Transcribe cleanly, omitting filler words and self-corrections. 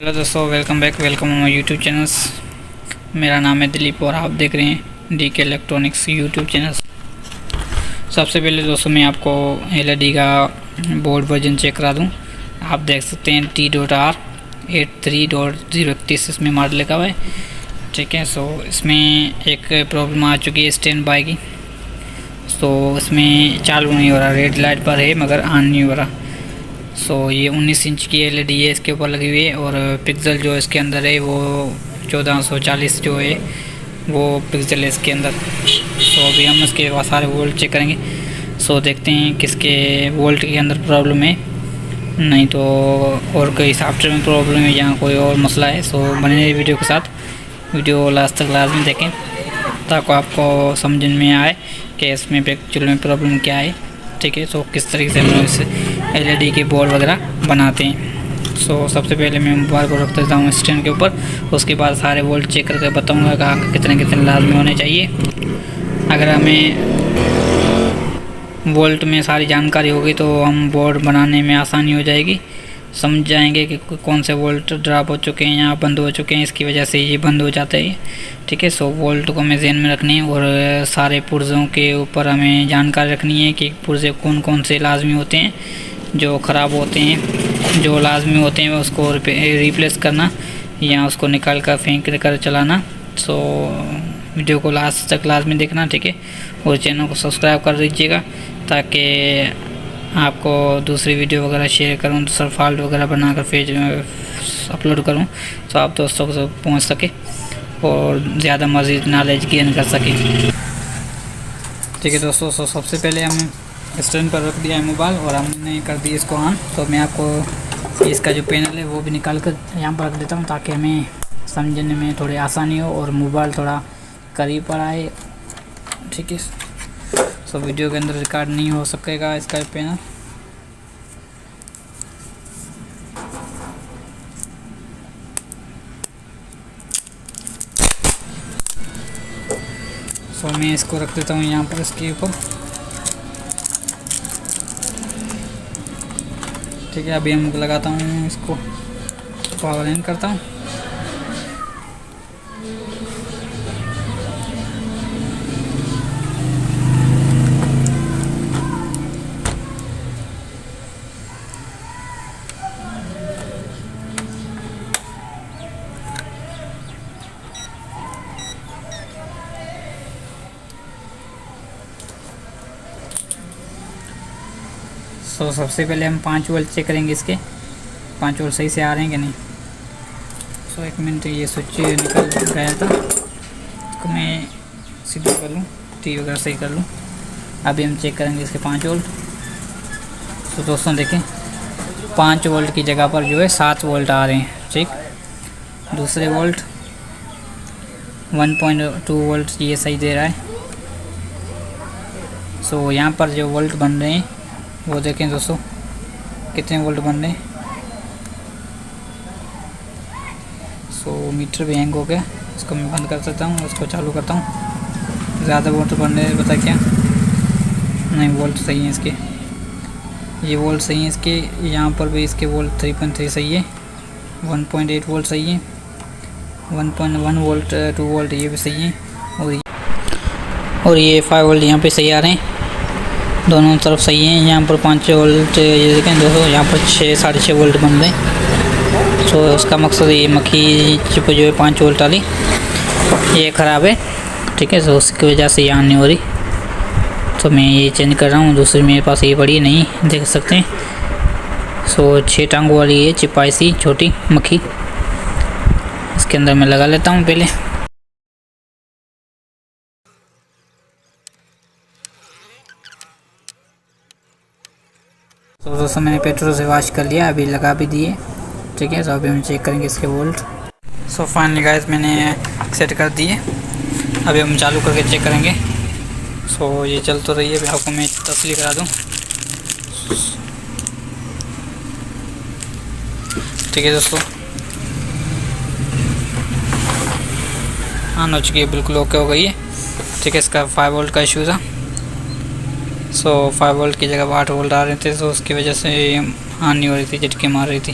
Hello दोस्तों, welcome my YouTube channels. मेरा नाम है दिलीप और आप देख रहे हैं DK इलेक्ट्रॉनिक्स यूट्यूब चैनल। सबसे पहले दोस्तों मैं आपको LED का बोर्ड वर्जन चेक करा दूं। आप देख सकते हैं T.R83.031 इसमें मॉडल लिखा हुआ है। ठीक है, सो इसमें एक प्रॉब्लम आ चुकी है स्टैंड बाय की। तो इसमें चालू नहीं हो रहा, रेड लाइट पर है मगर ऑन नहीं हो रहा। ये 19 इंच की LED है, इसके ऊपर लगी हुई है और पिक्सल जो इसके अंदर है वो 1440 जो है वो पिक्सल है इसके अंदर। अभी हम इसके सारे वोल्ट चेक करेंगे। देखते हैं किसके वोल्ट के अंदर प्रॉब्लम है, नहीं तो और कोई सॉफ्टवेयर में प्रॉब्लम है या कोई और मसला है। बने रहिए वीडियो के साथ, वीडियो लास्ट तक लाजमी देखें ताकि आपको समझ में आए कि इसमें एक्चुअल में प्रॉब्लम क्या है। ठीक है, किस तरीके से हम इस LED के बोर्ड वगैरह बनाते हैं। सबसे पहले मैं मोबाइल को रख देता हूँ स्टैंड के ऊपर। उसके बाद सारे वोल्ट चेक करके बताऊँगा कि कितने कितने लाजमी होने चाहिए। अगर हमें वोल्ट में सारी जानकारी होगी तो हम बोर्ड बनाने में आसानी हो जाएगी। समझ जाएंगे कि कौन से वोल्ट ड्रॉप हो चुके हैं या बंद हो चुके हैं, इसकी वजह से ये बंद हो जाता है। ठीक है, वोल्ट को हमें ध्यान में रखनी है और सारे पुर्ज़ों के ऊपर हमें जानकारी रखनी है कि पुर्ज़े कौन कौन से लाजमी होते हैं, जो ख़राब होते हैं, जो लाजमी होते हैं उसको रिप्लेस करना या उसको निकाल कर फेंक कर चलाना। वीडियो को लास्ट तक लाजमी देखना। ठीक है, और चैनल को सब्सक्राइब कर दीजिएगा ताकि आपको दूसरी वीडियो वगैरह शेयर करूं, दूसरा फॉल्ट वगैरह बनाकर पेज में अपलोड करूं तो आप दोस्तों को पहुंच सके और ज़्यादा मज़ीद नॉलेज गेन कर सके। ठीक है दोस्तों, सबसे पहले हम स्टैंड पर रख दिया है मोबाइल और हमने कर दिया इसको ऑन। मैं आपको इसका जो पैनल है वो भी निकाल कर यहाँ पर रख देता हूँ ताकि हमें समझने में थोड़ी आसानी हो और मोबाइल थोड़ा करीब पर आए। ठीक है, वीडियो के अंदर रिकॉर्ड नहीं हो सकेगा इसका पैनल। मैं इसको रख देता हूँ यहाँ पर इसके ऊपर। ठीक है, अभी हम लगाता हूँ इसको, पावर इन करता हूँ। सबसे पहले हम 5 वोल्ट चेक करेंगे, इसके 5 वोल्ट सही से आ रहे हैं कि नहीं। 1 मिनट, ये स्विच निकल गया था, इसको मैं सीधा कर लूँ, टी वगैरह सही कर लूँ। अभी हम चेक करेंगे इसके 5 वोल्ट। दोस्तों देखें, 5 वोल्ट की जगह पर जो है 7 वोल्ट आ रहे हैं। ठीक, दूसरे वोल्ट 1.2 वोल्ट ये सही दे रहा है। यहाँ पर जो वोल्ट बन रहे हैं वो देखें दोस्तों कितने वोल्ट बन रहे हैं। मीटर भी हैंग हो गया, इसको मैं बंद कर देता हूँ, उसको चालू करता हूँ। ज़्यादा वोल्ट बन रहे हैं, पता क्या नहीं, वोल्ट सही है इसके, ये वोल्ट सही है इसके। यहाँ पर भी इसके वोल्ट 3.3 सही है, 1.8 वोल्ट सही है, 1.1 वोल्ट 2 वोल्ट ये भी सही है और ये 5 वोल्ट यहाँ पे सही आ रहे हैं, दोनों तरफ सही है। यहाँ पर 5 वोल्ट ये देखें दोस्तों, यहाँ पर 6-6.5 वोल्ट बन रहे हैं। उसका मकसद ये मक्खी चिप जो है 5 वोल्ट वाली ये ख़राब है। ठीक है, उसकी वजह से ये ऑन नहीं हो रही। मैं ये चेंज कर रहा हूँ, दूसरी मेरे पास ये पड़ी नहीं, देख सकते हैं। 6 टांगों वाली ये चिप ऐसी छोटी मक्खी, इसके अंदर मैं लगा लेता हूँ पहले। दोस्तों मैंने पेट्रोल से वॉश कर लिया, अभी लगा भी दिए। ठीक है, अभी हम चेक करेंगे इसके वोल्ट। फाइनली गाइस मैंने सेट कर दिए, अभी हम चालू करके चेक करेंगे। ये चल तो रही है, अभी आपको मैं तसली करा दूँ। ठीक है दोस्तों, ऑन हो चुकी है, बिल्कुल ओके हो गई है। ठीक है, इसका 5 वोल्ट का इशू था। 5 वोल्ट की जगह 8 वोल्ट आ रहे थे, उसकी वजह से ऑन नहीं हो रही थी, झटके मार रही थी।